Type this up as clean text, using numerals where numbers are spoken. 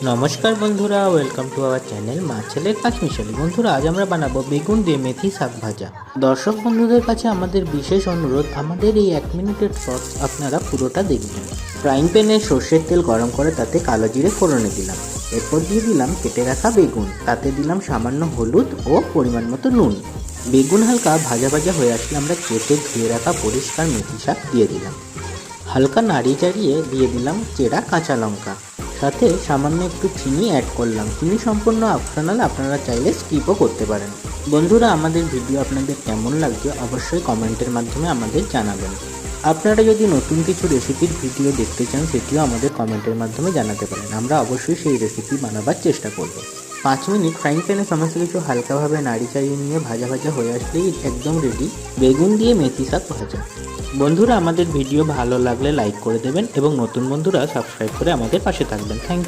নমস্কার বন্ধুরা, welcome to our channel মা ছেলের পাঁচ মিশালি। বন্ধুরা, আজ আমরা বানাবো বেগুন দিয়ে মেথি শাক ভাজা। দর্শক বন্ধুদের কাছে আমাদের বিশেষ অনুরোধ, আমাদের এই 1 মিনিটের শর্টস আপনারা পুরোটা দেখবেন। ফ্রাইং প্যানে সর্ষের তেল গরম করে তাতে কালো জিরে ফোড়নে দিলাম। এরপর দিয়ে দিলাম কেটে রাখা বেগুন, তাতে দিলাম সামান্য হলুদ ও পরিমাণ মতো নুন। বেগুন হালকা ভাজা ভাজা হয়ে আসলে আমরা কেটে ধুয়ে রাখা পরিষ্কার মেথি শাক দিয়ে দিলাম। হালকা নাড়িয়ে চাড়িয়ে দিয়ে দিলাম চেরা কাঁচা লঙ্কা, সাথে সামান্য একটু চিনি অ্যাড করলাম। চিনি সম্পূর্ণ অপশনাল, আপনারা চাইলে স্কিপও করতে পারেন। বন্ধুরা, আমাদের ভিডিও আপনাদের কেমন লাগছে অবশ্যই কমেন্টের মাধ্যমে আমাদের জানাবেন। আপনারা যদি নতুন কিছু রেসিপির ভিডিও দেখতে চান সেটিও আমাদের কমেন্টের মাধ্যমে জানাতে পারেন, আমরা অবশ্যই সেই রেসিপি বানাবার চেষ্টা করব। 5 মিনিট ফ্রাইং প্যানে সমস্ত কিছু হালকাভাবে নাড়ি চাড়িয়ে নিয়ে ভাজা ভাজা হয়ে আসলেই একদম রেডি বেগুন দিয়ে মেথি শাক ভাজা। বন্ধুরা, আমাদের ভিডিও ভালো লাগলে লাইক করে দেবেন এবং নতুন বন্ধুরা সাবস্ক্রাইব করে আমাদের পাশে থাকবেন। Thank you.